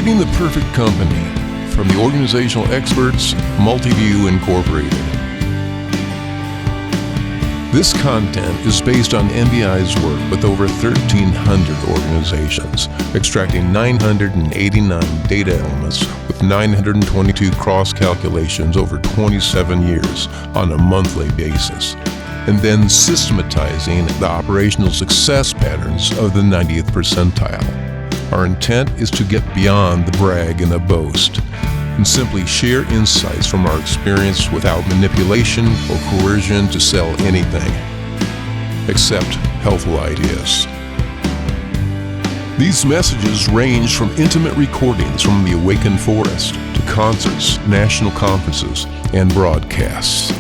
Creating the Perfect Company from the organizational experts, Multiview Incorporated. This content is based on MBI's work with over 1,300 organizations, extracting 989 data elements with 922 cross-calculations over 27 years on a monthly basis, and then systematizing the operational success patterns of the 90th percentile. Our intent is to get beyond the brag and the boast, and simply share insights from our experience without manipulation or coercion to sell anything, except helpful ideas. These messages range from intimate recordings from the Awakened Forest to concerts, national conferences, and broadcasts.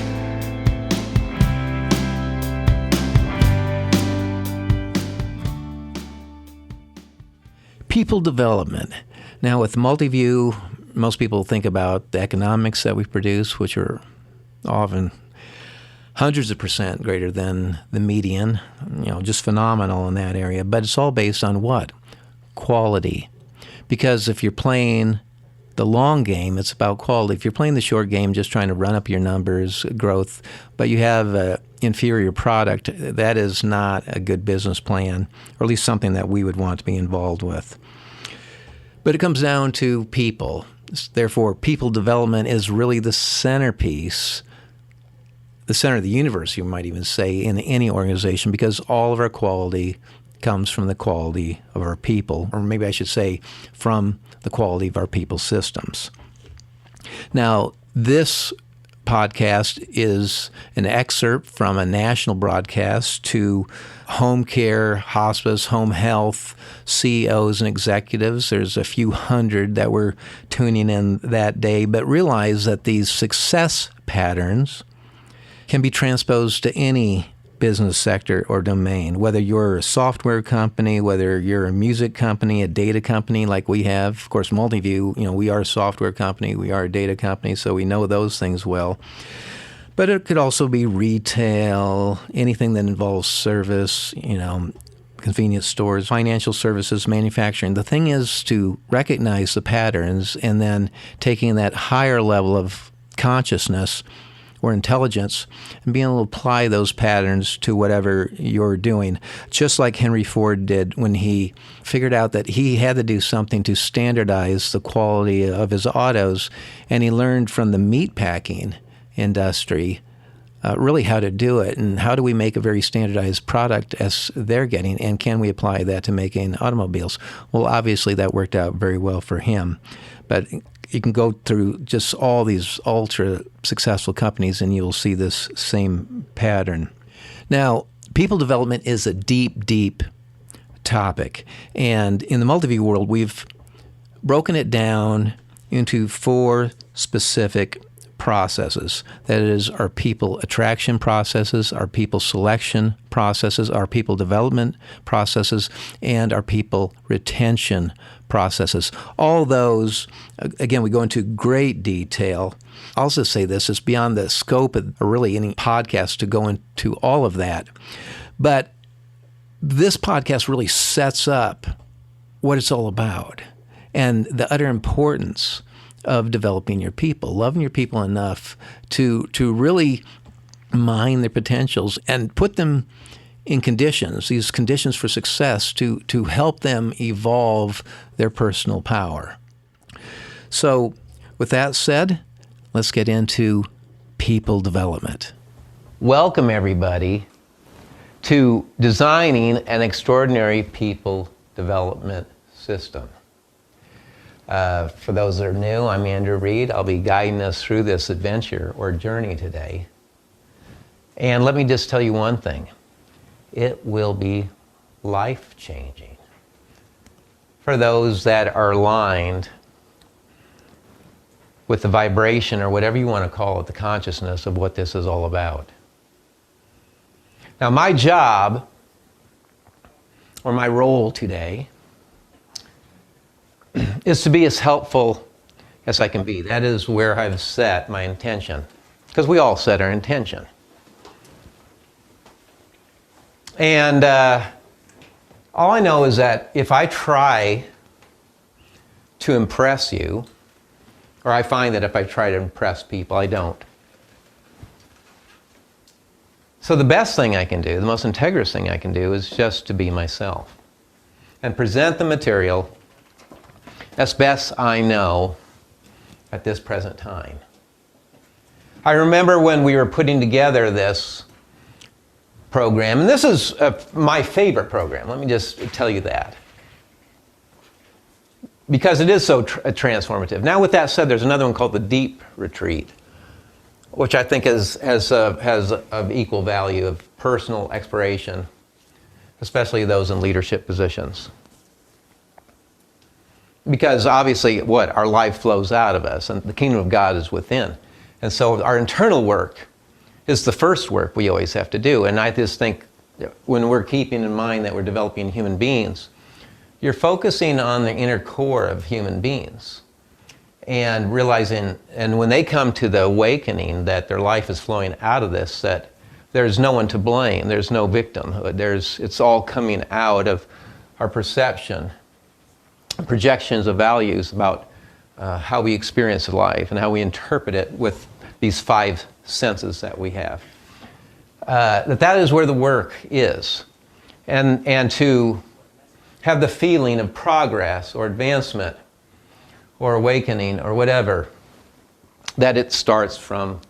People development. Now with Multiview, most people think about the economics that we produce, which are often hundreds of percent greater than the median, just phenomenal in that area. But it's all based on what? Quality. Because if you're playing the long game, it's about quality. If you're playing the short game, just trying to run up your numbers, growth, but you have an inferior product, that is not a good business plan, or at least something that we would want to be involved with. But it comes down to people. Therefore, people development is really the centerpiece, the center of the universe, you might even say, in any organization, because all of our quality comes from the quality of our people, or maybe I should say from the quality of our people systems. Now, this podcast is an excerpt from a national broadcast to home care, hospice, home health CEOs and executives. There's a few hundred that were tuning in that day, but realize that these success patterns can be transposed to any business sector or domain, whether you're a software company, whether you're a music company, a data company like we have. Of course, Multiview, we are a software company, we are a data company, so we know those things well. But it could also be retail, anything that involves service, convenience stores, financial services, manufacturing. The thing is to recognize the patterns and then taking that higher level of consciousness or intelligence and being able to apply those patterns to whatever you're doing. Just like Henry Ford did when he figured out that he had to do something to standardize the quality of his autos, and he learned from the meatpacking industry really how to do it and how do we make a very standardized product as they're getting, and can we apply that to making automobiles? Well, obviously that worked out very well for him, but you can go through just all these ultra successful companies and you'll see this same pattern. Now, people development is a deep, deep topic. And in the Multiview world, we've broken it down into 4 specific processes. That is our people attraction processes, our people selection processes, our people development processes, and our people retention processes. All those, again, we go into great detail. I'll also say this, it's beyond the scope of really any podcast to go into all of that. But this podcast really sets up what it's all about and the utter importance of developing your people, loving your people enough to really mine their potentials and put them in conditions, these conditions for success to help them evolve their personal power. So with that said, let's get into people development. Welcome everybody to designing an extraordinary people development system. For those that are new, I'm Andrew Reed. I'll be guiding us through this adventure or journey today. And let me just tell you one thing. It will be life-changing for those that are aligned with the vibration, or whatever you want to call it, the consciousness of what this is all about. Now, my job, or my role today, is to be as helpful as I can be. That is where I've set my intention, because we all set our intention. And all I know is that if I try to impress you, or I find that if I try to impress people, I don't. So the best thing I can do, the most integrous thing I can do, is just to be myself and present the material as best I know at this present time. I remember when we were putting together this program, and this is my favorite program, let me just tell you that, because it is so transformative. Now, with that said, there's another one called the Deep Retreat, which I think has of equal value of personal exploration, especially those in leadership positions. Because obviously, our life flows out of us, and the kingdom of God is within. And so our internal work is the first work we always have to do. And I just think when we're keeping in mind that we're developing human beings, you're focusing on the inner core of human beings and realizing, and when they come to the awakening that their life is flowing out of this, that there's no one to blame, there's no victimhood, it's all coming out of our perception, projections of values about how we experience life and how we interpret it with these 5 senses that we have. That is where the work is. And to have the feeling of progress or advancement or awakening or whatever, that it starts from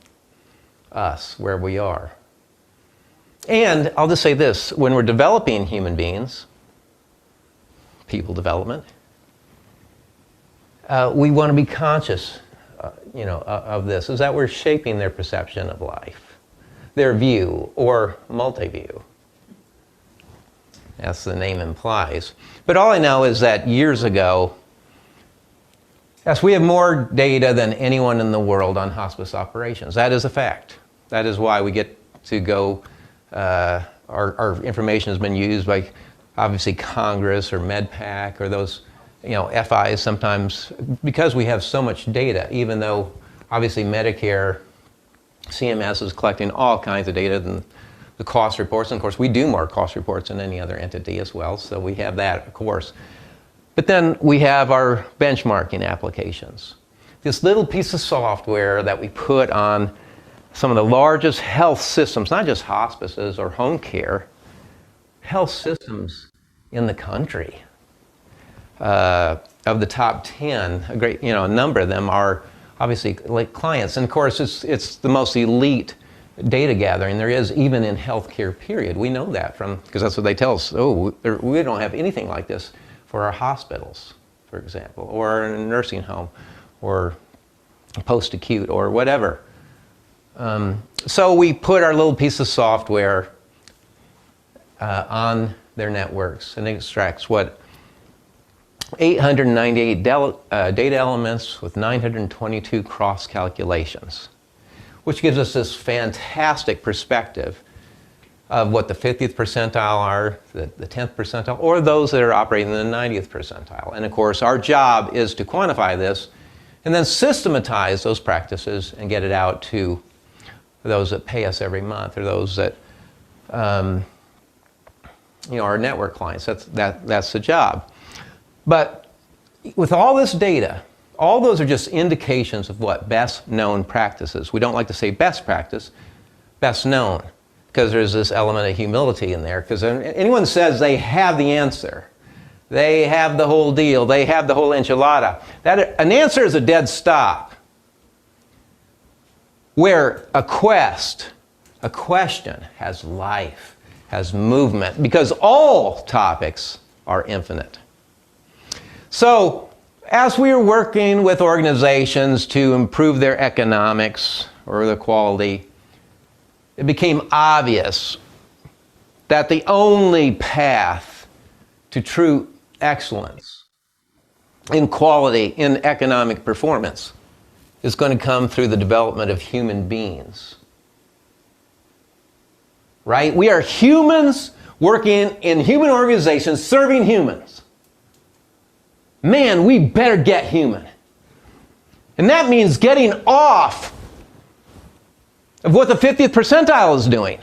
us, where we are. And I'll just say this, when we're developing human beings, people development, we want to be conscious of this, is that we're shaping their perception of life, their view or multi-view, as the name implies. But all I know is that years ago, yes, we have more data than anyone in the world on hospice operations. That is a fact. That is why we get to go, our information has been used by obviously Congress or MedPAC or those FIs sometimes, because we have so much data, even though obviously Medicare, CMS is collecting all kinds of data than the cost reports. And of course, we do more cost reports than any other entity as well, so we have that, of course. But then we have our benchmarking applications. This little piece of software that we put on some of the largest health systems, not just hospices or home care, health systems in the country. Of the top 10, a number of them are obviously like clients. And of course, it's the most elite data gathering there is, even in healthcare, period. We know that because that's what they tell us. Oh, we don't have anything like this for our hospitals, for example, or in a nursing home, or post-acute, or whatever. So we put our little piece of software on their networks, and it extracts 898 data elements with 922 cross calculations, which gives us this fantastic perspective of what the 50th percentile are, the 10th percentile, or those that are operating in the 90th percentile. And of course, our job is to quantify this and then systematize those practices and get it out to those that pay us every month, or those that our network clients. That's the job. But with all this data, all those are just indications of what best known practices. We don't like to say best practice, best known, because there's this element of humility in there. Because anyone says they have the answer, they have the whole deal, they have the whole enchilada, an answer is a dead stop. Where a question has life, has movement, because all topics are infinite. So, as we are working with organizations to improve their economics or their quality, it became obvious that the only path to true excellence in quality, in economic performance, is going to come through the development of human beings. Right? We are humans working in human organizations, serving humans. Man, we better get human. And that means getting off of what the 50th percentile is doing.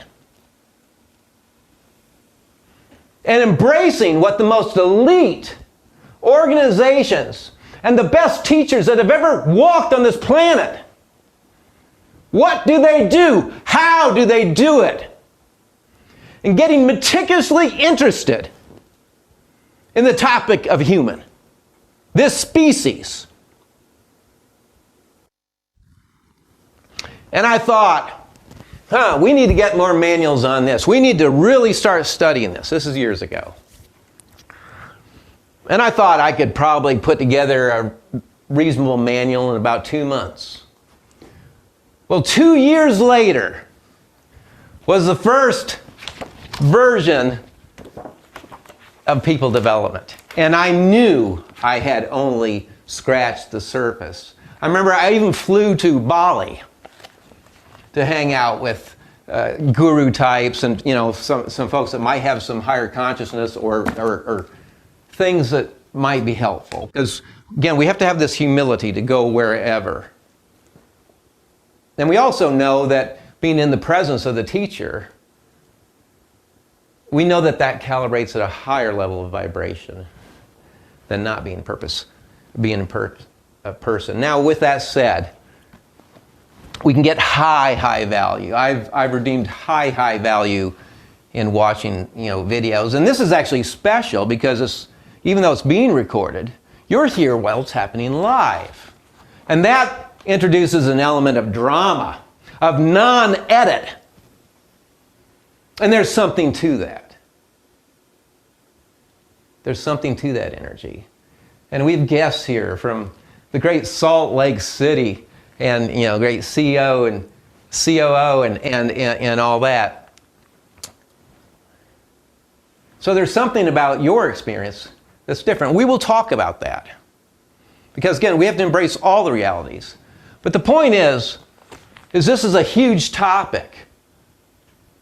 And embracing what the most elite organizations and the best teachers that have ever walked on this planet. What do they do? How do they do it? And getting meticulously interested in the topic of human, this species. And I thought, we need to get more manuals on this. We need to really start studying this. This is years ago. And I thought I could probably put together a reasonable manual in about 2 months. Well, 2 years later was the first version of people development. And I knew I had only scratched the surface. I remember I even flew to Bali to hang out with guru types and some folks that might have some higher consciousness or things that might be helpful. Because again, we have to have this humility to go wherever. And we also know that being in the presence of the teacher, we know that that calibrates at a higher level of vibration than not being a person. Now, with that said, we can get high value. I've redeemed high value in watching videos, and this is actually special because even though it's being recorded, you're here while it's happening live, and that introduces an element of drama, of non-edit, and there's something to that. There's something to that energy. And we have guests here from the great Salt Lake City and great CEO and COO and all that. So there's something about your experience that's different. We will talk about that. Because again, we have to embrace all the realities. But the point is this is a huge topic.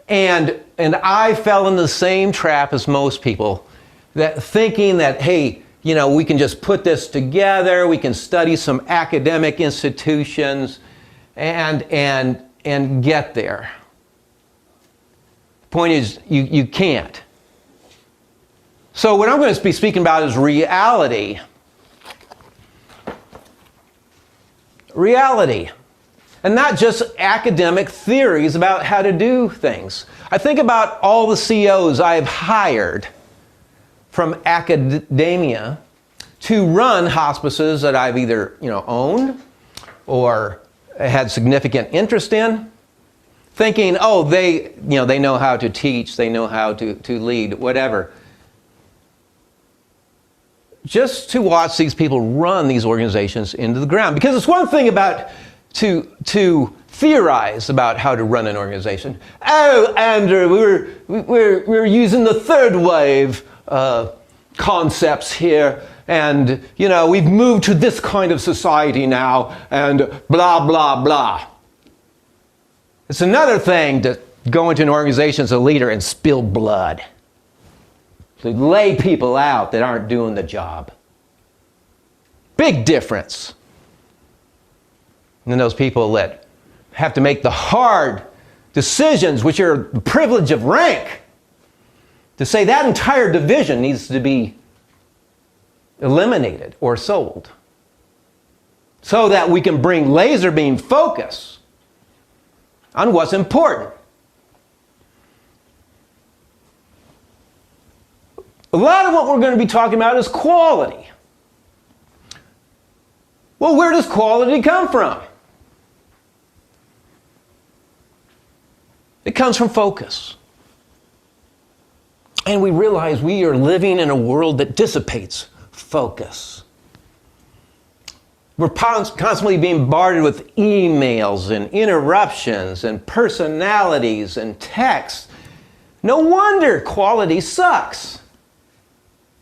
And I fell in the same trap as most people, that thinking that, hey, we can just put this together, we can study some academic institutions and get there. The point is, you can't. So what I'm going to be speaking about is reality. Reality. And not just academic theories about how to do things. I think about all the CEOs I've hired from academia to run hospices that I've either owned or had significant interest in, thinking, they know how to teach, they know how to lead, whatever. Just to watch these people run these organizations into the ground. Because it's one thing about to theorize about how to run an organization. Oh, Andrew, we're using the third wave concepts here, and we've moved to this kind of society now, and blah blah blah. It's another thing to go into an organization as a leader and spill blood, to lay people out that aren't doing the job. Big difference. And then those people that have to make the hard decisions, which are the privilege of rank, to say that entire division needs to be eliminated or sold so that we can bring laser beam focus on what's important. A lot of what we're going to be talking about is quality. Well, where does quality come from? It comes from focus. And we realize we are living in a world that dissipates focus. We're constantly being bombarded with emails and interruptions and personalities and texts. No wonder quality sucks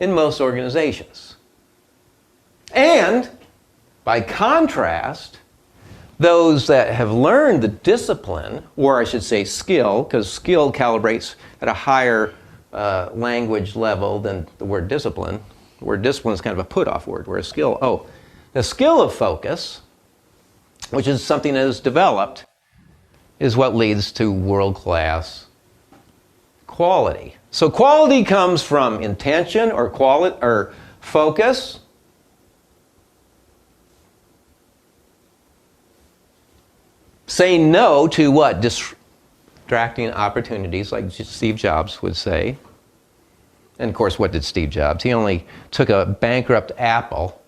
in most organizations. And by contrast, those that have learned the discipline, or I should say skill, because skill calibrates at a higher language level than the word discipline. The word discipline is kind of a put-off word, whereas skill, the skill of focus, which is something that is developed, is what leads to world-class quality. So quality comes from intention or focus, saying no to what? Distracting opportunities, like Steve Jobs would say. And of course, what did Steve Jobs? He only took a bankrupt Apple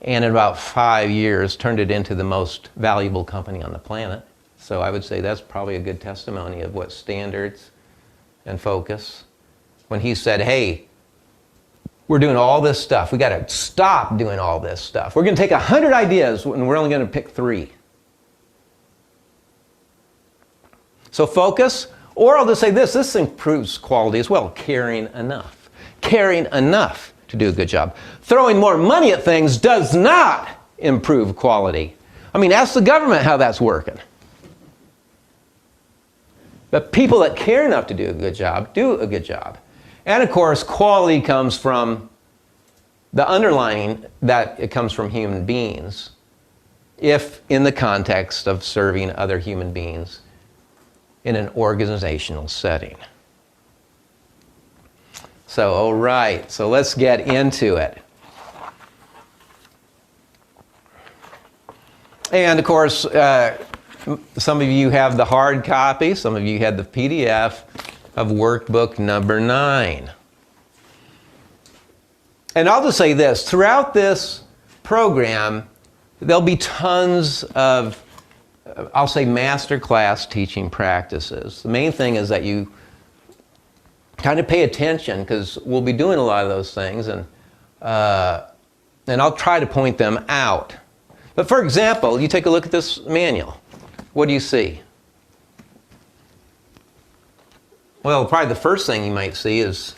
and in about 5 years turned it into the most valuable company on the planet. So I would say that's probably a good testimony of what standards and focus. When he said, hey, we're doing all this stuff. We got to stop doing all this stuff. We're going to take 100 ideas and we're only going to pick 3. So focus, or I'll just say this improves quality as well, caring enough. Caring enough to do a good job. Throwing more money at things does not improve quality. I mean, ask the government how that's working. But people that care enough to do a good job, do a good job. And of course, quality comes from the underlining that it comes from human beings, if in the context of serving other human beings in an organizational setting. So, all right, so let's get into it. And of course, some of you have the hard copy, some of you had the PDF of workbook number 9. And I'll just say this, throughout this program, there'll be tons of, I'll say, masterclass teaching practices. The main thing is that you kind of pay attention, because we'll be doing a lot of those things, and I'll try to point them out. But for example, you take a look at this manual. What do you see? Well, probably the first thing you might see is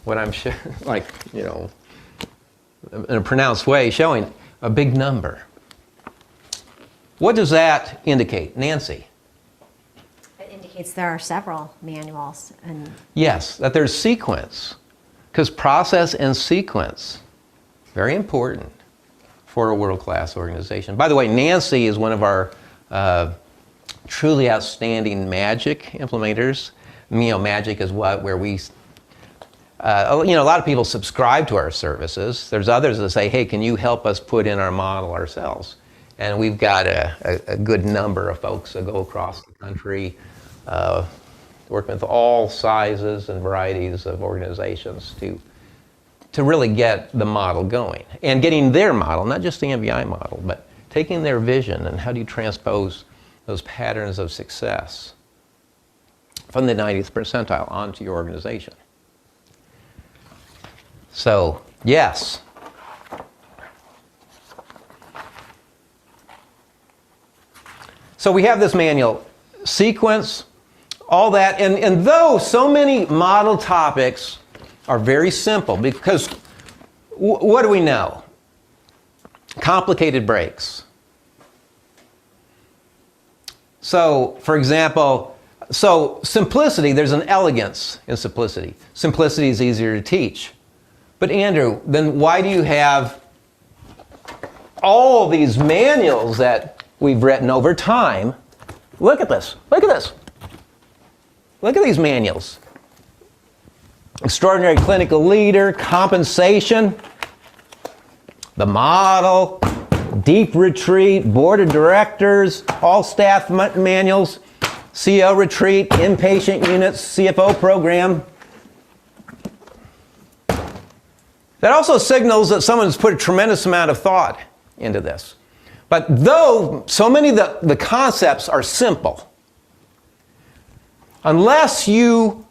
what I'm like, you know, in a pronounced way, showing a big number. What does that indicate, Nancy? It indicates there are several manuals. And yes, that there's sequence, because process and sequence, very important for a world-class organization. By the way, Nancy is one of our truly outstanding magic implementers. You know, magic is where we, a lot of people subscribe to our services. There's others that say, hey, can you help us put in our model ourselves? And we've got a good number of folks that go across the country, working with all sizes and varieties of organizations to really get the model going. And getting their model, not just the MBI model, but taking their vision and how do you transpose those patterns of success from the 90th percentile onto your organization. So, yes. So we have this manual, sequence, all that, and though so many model topics are very simple, because what do we know? Complicated breaks. So, for example, simplicity, there's an elegance in simplicity. Simplicity is easier to teach. But Andrew, then why do you have all these manuals that we've written over time? Look at this, look at this. Look at these manuals. Extraordinary clinical leader, compensation, the model, deep retreat, board of directors, all staff manuals, CO retreat, inpatient units, CFO program. That also signals that someone has put a tremendous amount of thought into this. But though so many of the concepts are simple, unless you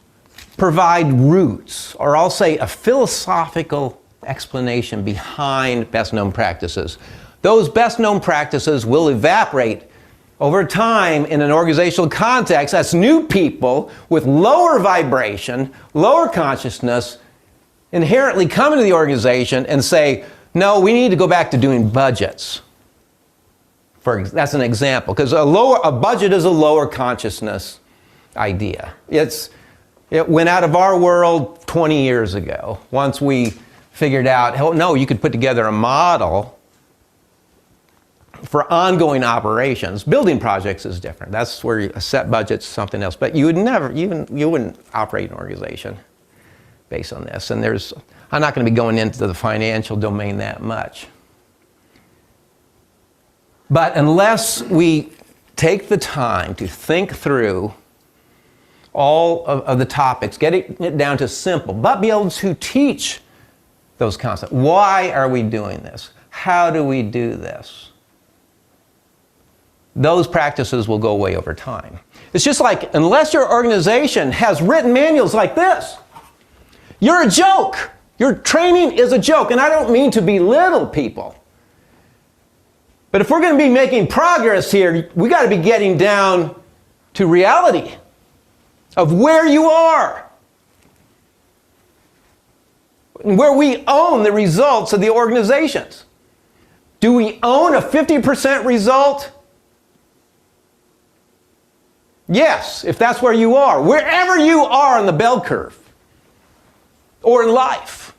provide roots, or I'll say a philosophical explanation behind best known practices, those best known practices will evaporate over time in an organizational context as new people with lower vibration, lower consciousness, inherently come into the organization and say, no, we need to go back to doing budgets. That's an example, because a budget is a lower consciousness idea. It went out of our world 20 years ago. Once we figured out, oh, no, you could put together a model for ongoing operations. Building projects is different. That's where a set budget's something else. But you wouldn't operate an organization based on this. And I'm not going to be going into the financial domain that much. But unless we take the time to think through all of the topics, getting it down to simple, but be able to teach those concepts. Why are we doing this? How do we do this? Those practices will go away over time. It's just like, unless your organization has written manuals like this, you're a joke. Your training is a joke. And I don't mean to belittle people. But if we're going to be making progress here, we got to be getting down to reality of where you are, where we own the results of the organizations. Do we own a 50% result? Yes, if that's where you are. Wherever you are on the bell curve or in life,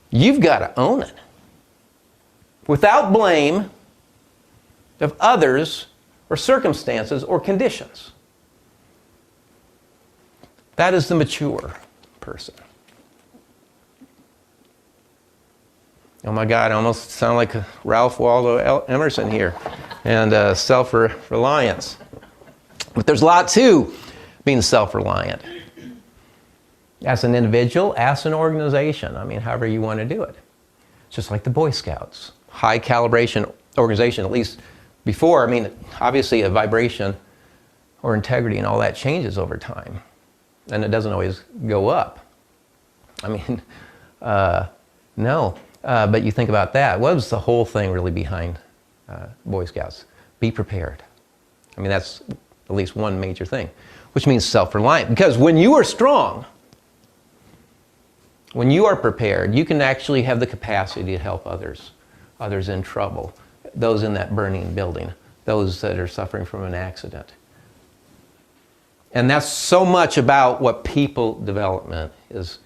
you've got to own it without blame of others or circumstances or conditions. That is the mature person. Oh my God, I almost sound like Ralph Waldo Emerson here. And self-reliance. But there's a lot to being self-reliant. As an individual, as an organization. I mean, however you want to do it. Just like the Boy Scouts. High calibration organization, at least before. I mean, obviously a vibration or integrity and all that changes over time. And it doesn't always go up. I mean, no. But you think about that. What was the whole thing really behind Boy Scouts? Be prepared. I mean, that's at least one major thing, which means self-reliant. Because when you are strong, when you are prepared, you can actually have the capacity to help others in trouble, those in that burning building, those that are suffering from an accident. And that's so much about what people development is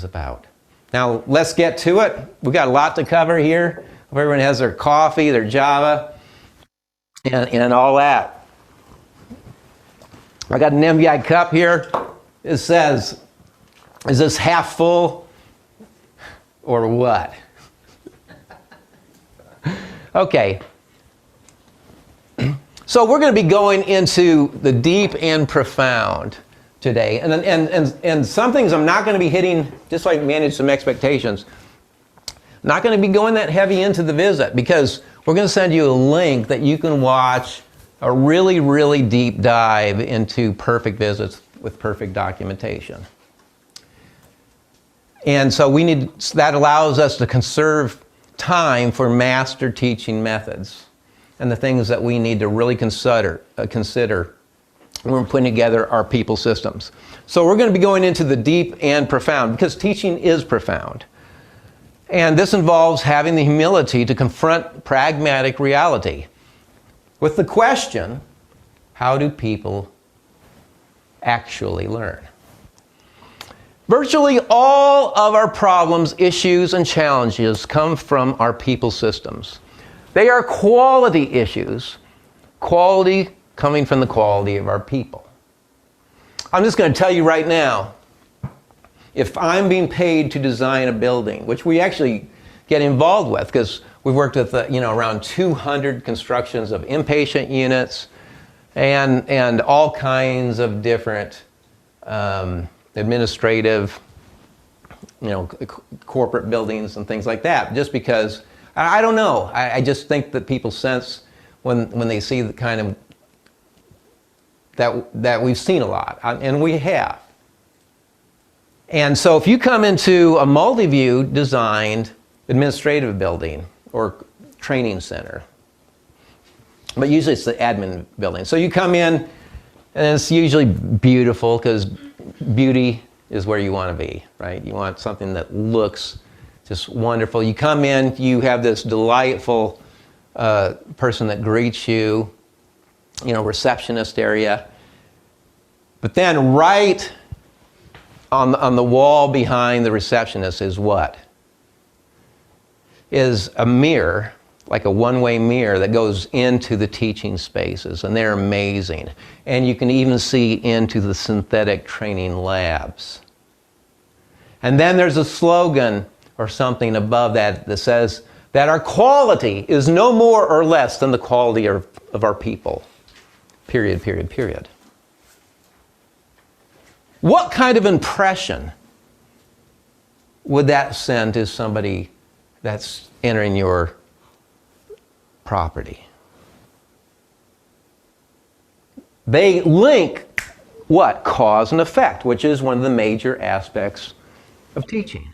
about. Now, let's get to it. We've got a lot to cover here. Hope everyone has their coffee, their Java, and all that. I got an MVI cup here. It says, is this half full or what? Okay. So we're going to be going into the deep and profound today. And some things I'm not going to be hitting, just like manage some expectations. Not going to be going that heavy into the visit because we're going to send you a link that you can watch a really, really deep dive into perfect visits with perfect documentation. And so that allows us to conserve time for master teaching methods and the things that we need to really consider when we're putting together our people systems. So we're going to be going into the deep and profound because teaching is profound. And this involves having the humility to confront pragmatic reality with the question, how do people actually learn? Virtually all of our problems, issues, and challenges come from our people systems. They are quality issues, quality coming from the quality of our people. I'm just going to tell you right now, if I'm being paid to design a building, which we actually get involved with because we've worked with around 200 constructions of inpatient units and all kinds of different administrative, corporate buildings and things like that. Just because, I don't know, I just think that people sense when they see the kind of that we've seen a lot, and we have. And so if you come into a multi-view designed administrative building or training center, but usually it's the admin building. So you come in and it's usually beautiful because beauty is where you want to be, right? You want something that looks just wonderful. You come in, you have this delightful person that greets you, receptionist area. But then right on the wall behind the receptionist is what? Is a mirror, like a one-way mirror that goes into the teaching spaces, and they're amazing. And you can even see into the synthetic training labs. And then there's a slogan or something above that says, that our quality is no more or less than the quality of our people. Period, period, period. What kind of impression would that send to somebody that's entering your property? They link what? Cause and effect, which is one of the major aspects of teaching.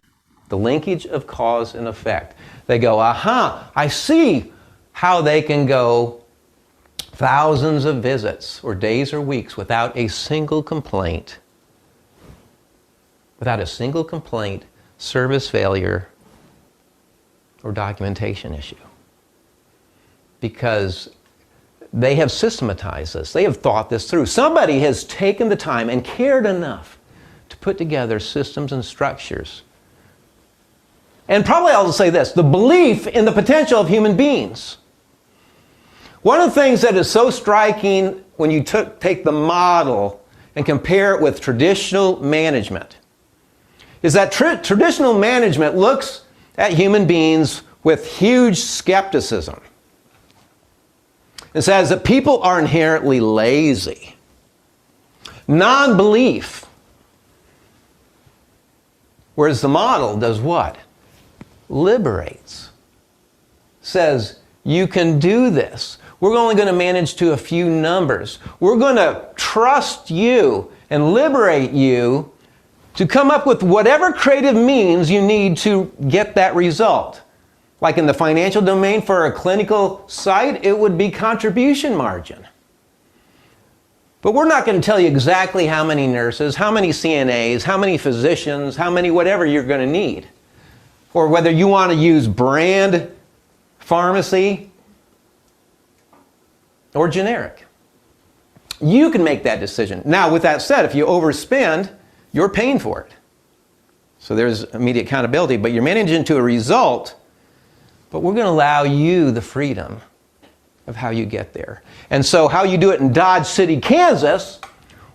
The linkage of cause and effect. They go, aha, I see how they can go thousands of visits or days or weeks without a single complaint. Without a single complaint, service failure, or documentation issue. Because they have systematized this. They have thought this through. Somebody has taken the time and cared enough to put together systems and structures. And probably I'll say this, the belief in the potential of human beings. One of the things that is so striking when you take the model and compare it with traditional management is that traditional management looks at human beings with huge skepticism. It says that people are inherently lazy. Non-belief. Whereas the model does what? Liberates. Says, you can do this. We're only going to manage to a few numbers. We're going to trust you and liberate you to come up with whatever creative means you need to get that result. Like in the financial domain for a clinical site, it would be contribution margin. But we're not going to tell you exactly how many nurses, how many CNAs, how many physicians, how many whatever you're going to need. Or whether you want to use brand pharmacy or generic. You can make that decision. Now, with that said, if you overspend, you're paying for it. So there's immediate accountability, but you're managing to a result. But we're going to allow you the freedom of how you get there. And so how you do it in Dodge City, Kansas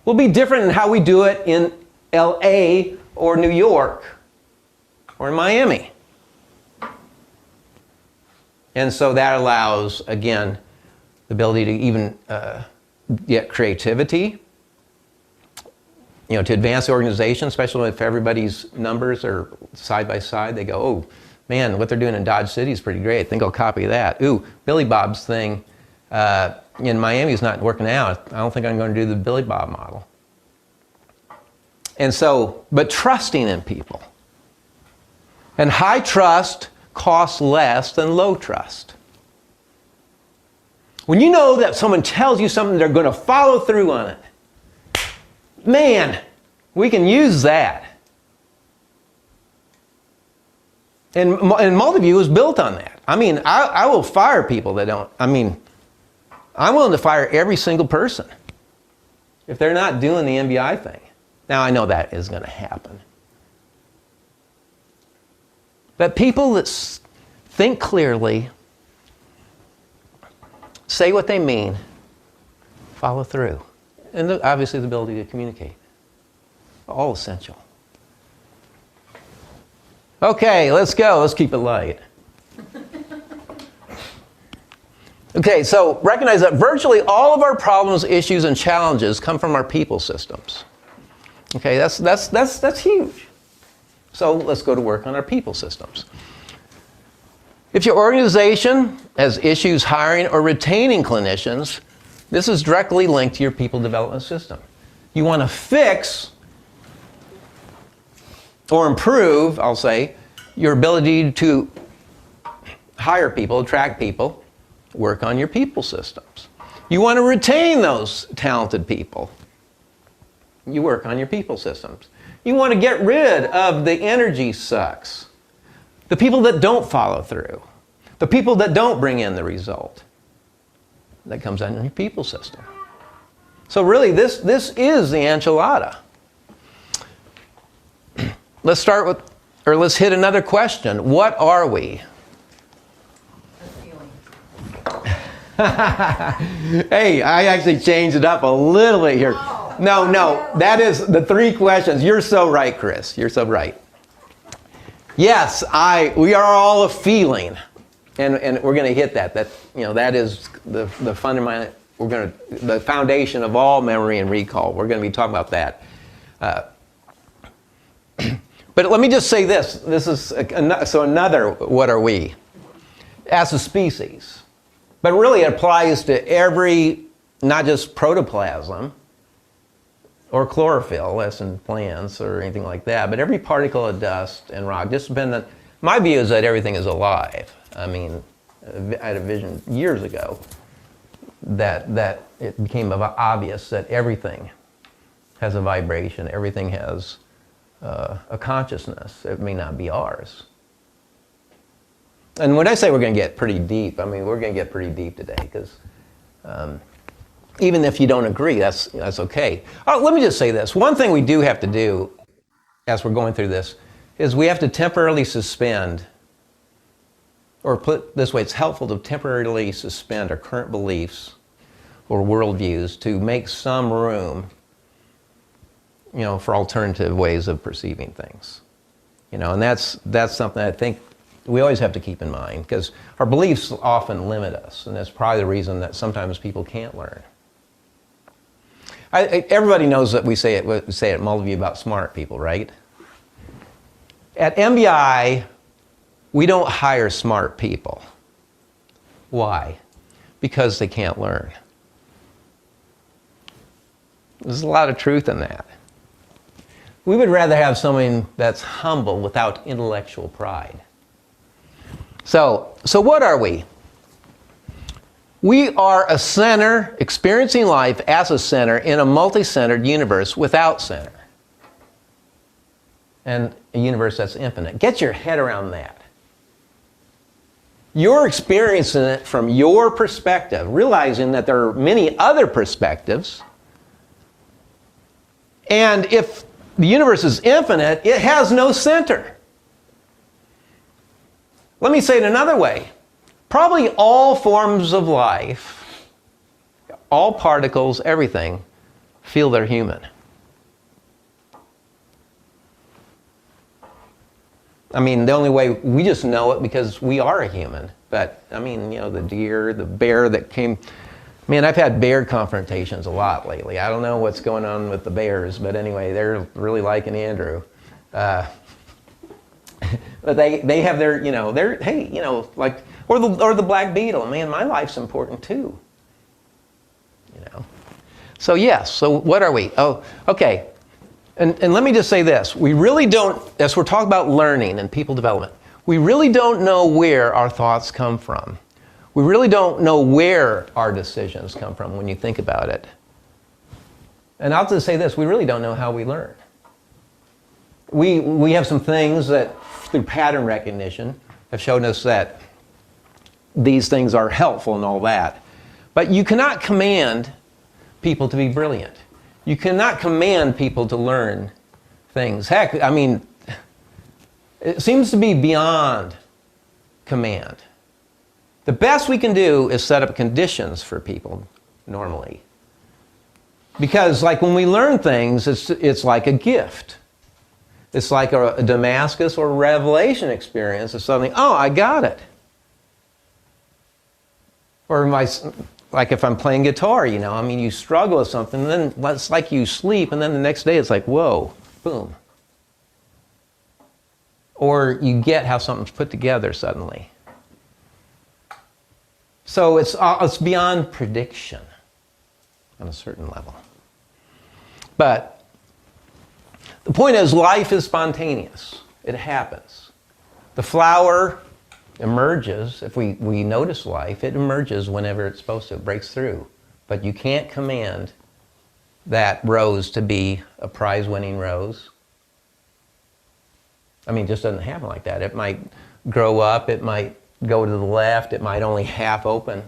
will be different than how we do it in LA or New York or in Miami. And so that allows, again, the ability to even get creativity, to advance the organization, especially if everybody's numbers are side by side. They go, oh, man, what they're doing in Dodge City is pretty great. I think I'll copy that. Ooh, Billy Bob's thing in Miami is not working out. I don't think I'm going to do the Billy Bob model. And so, but trusting in people. And high trust costs less than low trust. When you know that someone tells you something, they're going to follow through on it. Man, we can use that. And Multiview is built on that. I mean, I will fire people that don't. I mean, I'm willing to fire every single person if they're not doing the MBI thing. Now, I know that is going to happen. But people that think clearly, say what they mean, follow through. And obviously the ability to communicate. All essential. Okay, let's go. Let's keep it light. Okay, so recognize that virtually all of our problems, issues, and challenges come from our people systems. Okay, that's huge. So let's go to work on our people systems. If your organization has issues hiring or retaining clinicians, this is directly linked to your people development system. You want to fix or improve, I'll say, your ability to hire people, attract people, work on your people systems. You want to retain those talented people. You work on your people systems. You want to get rid of the energy sucks, the people that don't follow through, the people that don't bring in the result. That comes out in your people system. So really, this is the enchilada. Let's start with, or let's hit another question. What are we? Hey, I actually changed it up a little bit here. No, that is the three questions. You're so right, Chris. You're so right. Yes, we are all a feeling. and we're going to hit that. That that is the fundamental. The foundation of all memory and recall. We're going to be talking about that. But let me just say this. This is another. What are we? As a species, but really it applies to every, not just protoplasm or chlorophyll, less in plants or anything like that, but every particle of dust and rock. My view is that everything is alive. I mean, I had a vision years ago that it became obvious that everything has a vibration, everything has a consciousness. It may not be ours. And when I say we're going to get pretty deep, I mean we're going to get pretty deep today, because even if you don't agree, that's okay. Oh, let me just say this. One thing we do have to do as we're going through this is we have to temporarily suspend, or put it this way, it's helpful to temporarily suspend our current beliefs or worldviews to make some room, for alternative ways of perceiving things. And that's something I think we always have to keep in mind, because our beliefs often limit us, and that's probably the reason that sometimes people can't learn. Everybody knows that we say it at Multiview about smart people, right? At MBI, we don't hire smart people. Why? Because they can't learn. There's a lot of truth in that. We would rather have someone that's humble without intellectual pride. So what are we? We are a center experiencing life as a center in a multi-centered universe without center. And a universe that's infinite. Get your head around that. You're experiencing it from your perspective, realizing that there are many other perspectives. And if the universe is infinite, it has no center. Let me say it another way. Probably all forms of life, all particles, everything, feel they're human. I mean, the only way we just know it because we are a human. But, I mean, the deer, the bear that came. Man, I've had bear confrontations a lot lately. I don't know what's going on with the bears, but anyway, they're really liking Andrew. But they have their, like, or the black beetle. Man, my life's important too. So yes, so what are we? Oh, okay. And let me just say this. We really don't, as we're talking about learning and people development, we really don't know where our thoughts come from. We really don't know where our decisions come from when you think about it. And I'll just say this, we really don't know how we learn. We have some things that, through pattern recognition, have shown us that these things are helpful and all that. But you cannot command people to be brilliant. You cannot command people to learn things. Heck, I mean, it seems to be beyond command. The best we can do is set up conditions for people, normally. Because like when we learn things, it's like a gift. It's like a Damascus or revelation experience of suddenly, oh, I got it. Or like if I'm playing guitar, you struggle with something, and then it's like you sleep, and then the next day it's like, whoa, boom. Or you get how something's put together suddenly. So it's beyond prediction on a certain level. But the point is, life is spontaneous. It happens. The flower emerges. If we notice life, it emerges whenever it's supposed to. It breaks through. But you can't command that rose to be a prize-winning rose. I mean, it just doesn't happen like that. It might grow up. It might go to the left. It might only half open.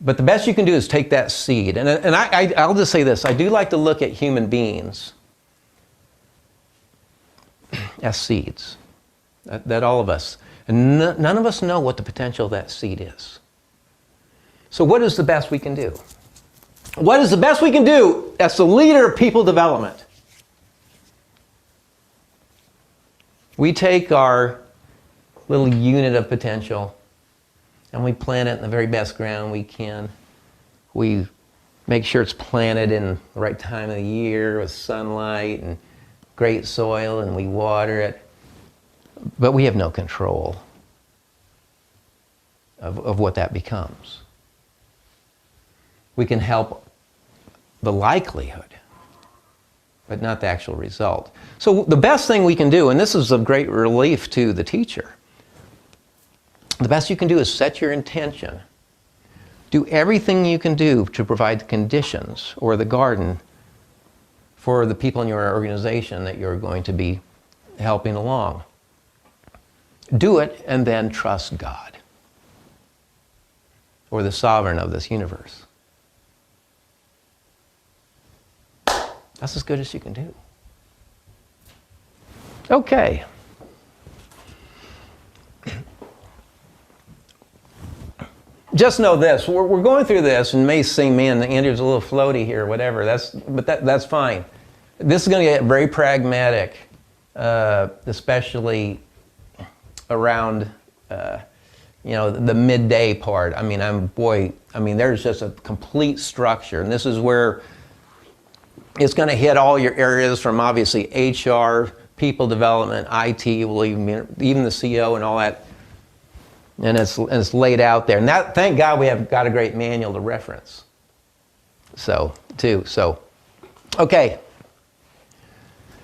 But the best you can do is take that seed. And I'll just say this. I do like to look at human beings as seeds. That all of us. And none of us know what the potential of that seed is. So what is the best we can do? What is the best we can do as the leader of people development? We take our little unit of potential, and we plant it in the very best ground we can. We make sure it's planted in the right time of the year with sunlight and great soil, and we water it. But we have no control of what that becomes. We can help the likelihood, but not the actual result. So the best thing we can do, and this is of great relief to the teacher, the best you can do is set your intention. Do everything you can do to provide the conditions or the garden for the people in your organization that you're going to be helping along. Do it and then trust God or the sovereign of this universe. That's as good as you can do. Okay. Just know this, we're going through this and may seem, man, Andrew's a little floaty here, whatever, that's fine. This is going to get very pragmatic, especially around, the midday part. I mean, there's just a complete structure, and this is where it's going to hit all your areas from obviously HR, people development, IT, well, even the CEO and all that. And it's laid out there. And that, thank God we have got a great manual to reference. So, okay.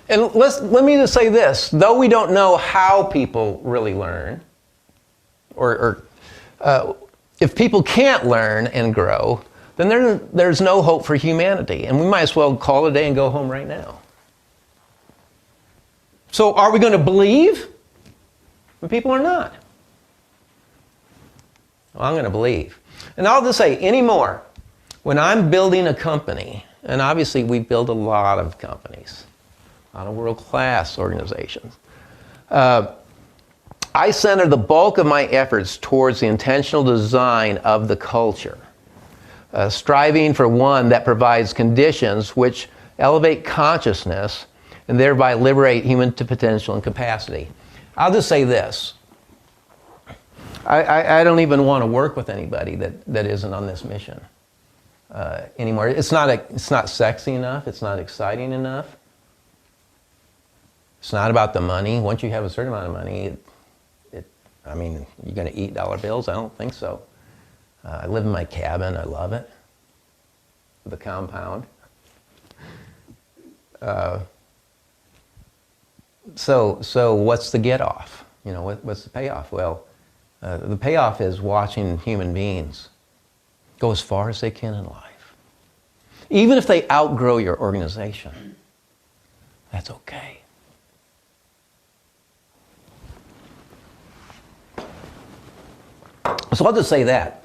And let me just say this. Though we don't know how people really learn, or if people can't learn and grow, then there's no hope for humanity. And we might as well call it a day and go home right now. So are we going to believe when people are not? Well, I'm going to believe. And I'll just say anymore, when I'm building a company, and obviously we build a lot of companies, a lot of world-class organizations, I center the bulk of my efforts towards the intentional design of the culture, striving for one that provides conditions which elevate consciousness and thereby liberate human potential and capacity. I'll just say this. I don't even want to work with anybody that isn't on this mission anymore. It's not sexy enough. It's not exciting enough. It's not about the money. Once you have a certain amount of money, you're going to eat dollar bills? I don't think so. I live in my cabin. I love it. The compound. So what's the get off? What's the payoff? Well, the payoff is watching human beings go as far as they can in life. Even if they outgrow your organization, that's okay. So I'll just say that.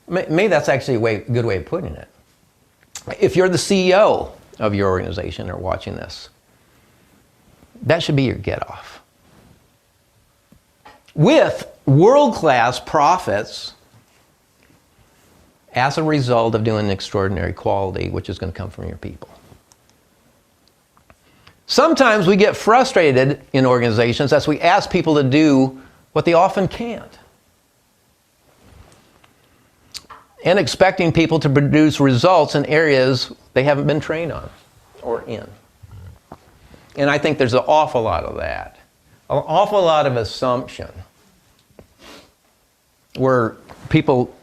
Maybe that's actually a good way of putting it. If you're the CEO of your organization or watching this, that should be your get-off. With world-class profits as a result of doing extraordinary quality, which is going to come from your people. Sometimes we get frustrated in organizations as we ask people to do what they often can't, and expecting people to produce results in areas they haven't been trained on or in. And I think there's an awful lot of that. An awful lot of assumption where people,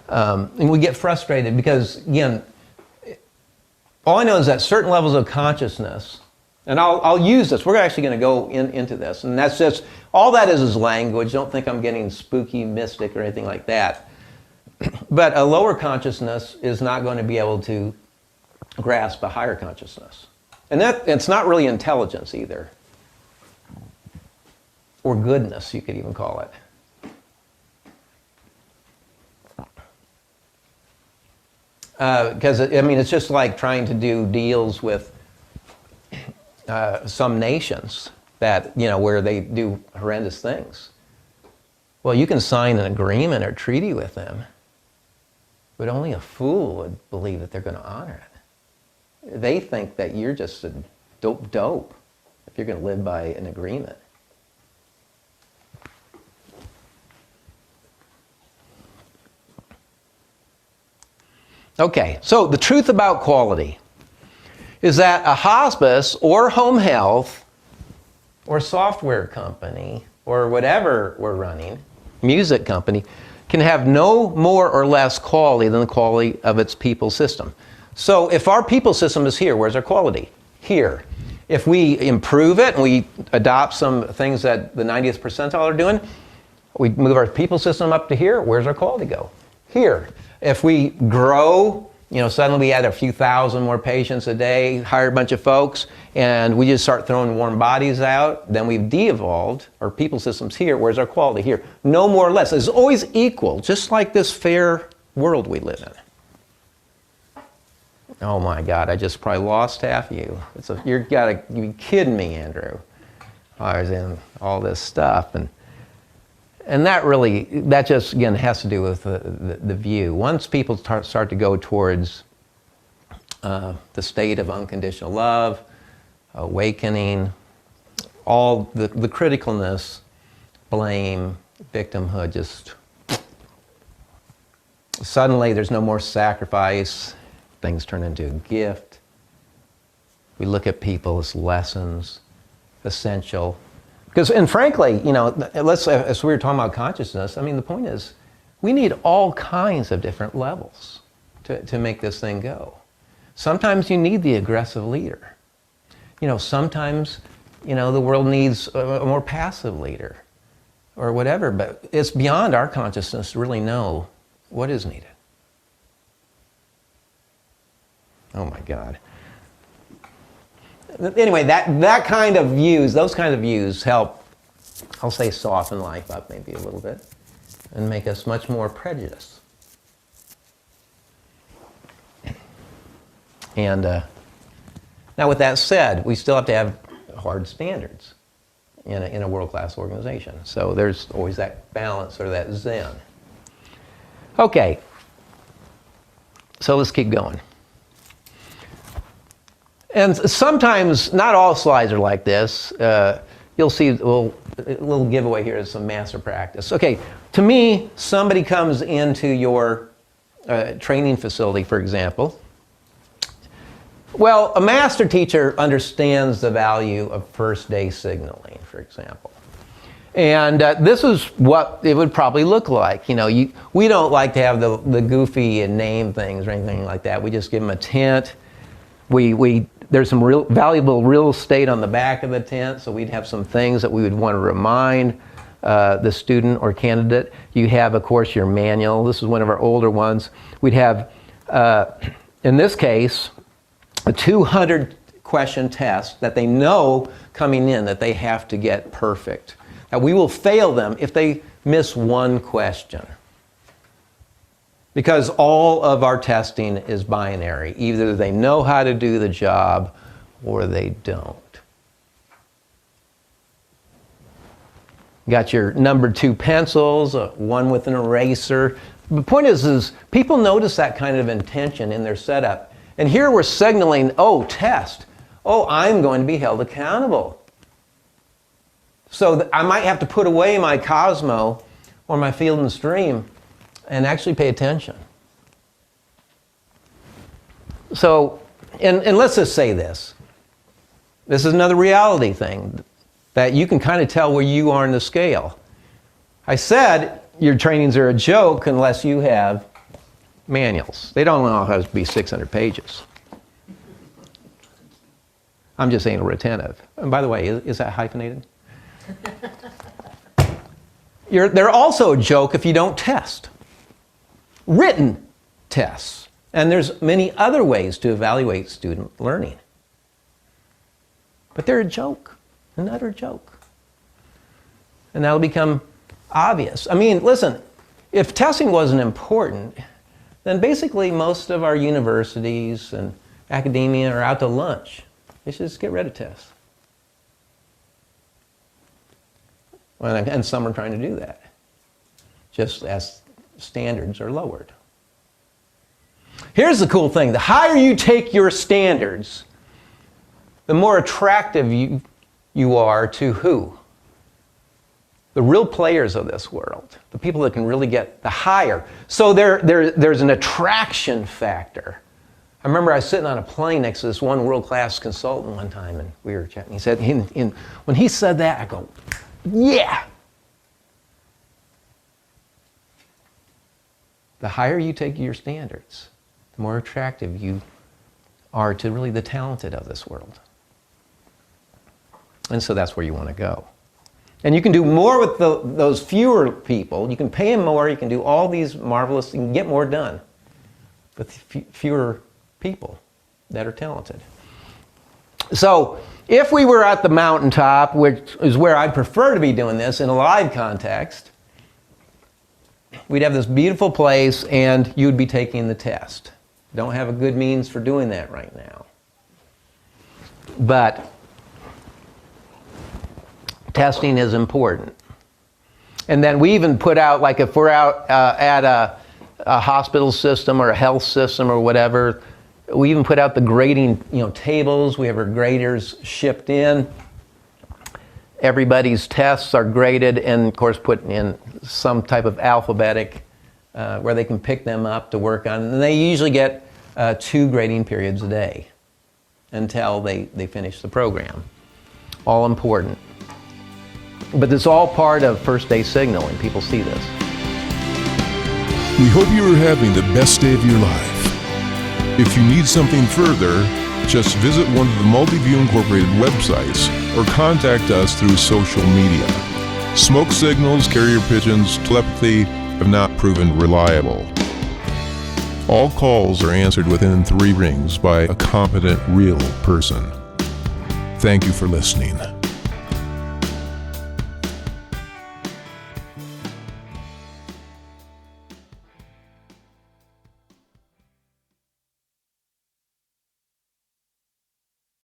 and we get frustrated because, again, all I know is that certain levels of consciousness, and I'll use this, we're actually going to go into this, and that's just, all that is language. Don't think I'm getting spooky, mystic, or anything like that. But a lower consciousness is not going to be able to grasp a higher consciousness. And it's not really intelligence either. Or goodness, you could even call it. Because, it's just like trying to do deals with some nations that, where they do horrendous things. Well, you can sign an agreement or treaty with them, but only a fool would believe that they're going to honor it. They think that you're just a dope if you're going to live by an agreement. Okay, so the truth about quality is that a hospice or home health or software company or whatever we're running, music company, can have no more or less quality than the quality of its people system. So if our people system is here, where's our quality? Here. If we improve it and we adopt some things that the 90th percentile are doing, we move our people system up to here, where's our quality go? Here. If we grow, suddenly we add a few thousand more patients a day, hire a bunch of folks, and we just start throwing warm bodies out, then we've de-evolved. Our people system's here, where's our quality? Here. No more or less. It's always equal, just like this fair world we live in. Oh my God, I just probably lost half of you. You've got to be kidding me, Andrew. I was in all this stuff. And that just, again, has to do with the view. Once people start to go towards the state of unconditional love, awakening, all the criticalness, blame, victimhood, just suddenly there's no more sacrifice. Things turn into a gift. We look at people as lessons, essential. And frankly, as we were talking about consciousness, the point is, we need all kinds of different levels to make this thing go. Sometimes you need the aggressive leader. Sometimes, the world needs a more passive leader or whatever, but it's beyond our consciousness to really know what is needed. Oh my God. Anyway, that kind of views, those kind of views help, I'll say, soften life up maybe a little bit and make us much more prejudiced. And now with that said, we still have to have hard standards in a world-class organization. So there's always that balance or that zen. Okay, so let's keep going. And sometimes, not all slides are like this. You'll see a little giveaway here is some master practice. Okay, to me, somebody comes into your training facility, for example. Well, a master teacher understands the value of first day signaling, for example. And this is what it would probably look like. We don't like to have the goofy and name things or anything like that. We just give them a tent. There's some real valuable real estate on the back of the tent, so we'd have some things that we would want to remind the student or candidate. You have, of course, your manual. This is one of our older ones. We'd have, in this case, a 200-question test that they know coming in that they have to get perfect. Now, we will fail them if they miss one question. Because all of our testing is binary. Either they know how to do the job or they don't. Got your number 2 pencils, one with an eraser. The point is people notice that kind of intention in their setup. And here we're signaling, test. I'm going to be held accountable. So I might have to put away my Cosmo or my Field and Stream and actually pay attention. So, and let's just say this. This is another reality thing that you can kind of tell where you are in the scale. I said your trainings are a joke unless you have manuals. They don't all have to be 600 pages. I'm just saying retentive. And by the way, is that hyphenated? They're also a joke if you don't test. Written tests. And there's many other ways to evaluate student learning. But they're a joke, an utter joke. And that'll become obvious. Listen, if testing wasn't important, then basically most of our universities and academia are out to lunch. They should just get rid of tests. And some are trying to do that, just as standards are lowered. Here's the cool thing. The higher you take your standards, the more attractive you are to who? the real players of this world, the people that can really get the higher. So there's an attraction factor. I remember I was sitting on a plane next to this one world-class consultant one time, and we were chatting. He said, when he said that, I go, yeah. The higher you take your standards, the more attractive you are to really the talented of this world. And so that's where you want to go. And you can do more with those fewer people. You can pay them more. You can do all these marvelous, you can get more done with fewer people that are talented. So if we were at the mountaintop, which is where I'd prefer to be doing this in a live context, we'd have this beautiful place and you'd be taking the test. Don't have a good means for doing that right now. But testing is important. And then we even put out, like if we're out at a hospital system or a health system or whatever, we even put out the grading, tables. We have our graders shipped in. Everybody's tests are graded and, of course, put in some type of alphabetic where they can pick them up to work on. And they usually get 2 grading periods a day until they finish the program. All important. But it's all part of first day signaling. People see this. We hope you are having the best day of your life. If you need something further, just visit one of the Multiview Incorporated websites or contact us through social media. Smoke signals, carrier pigeons, telepathy have not proven reliable. All calls are answered within 3 rings by a competent, real person. Thank you for listening.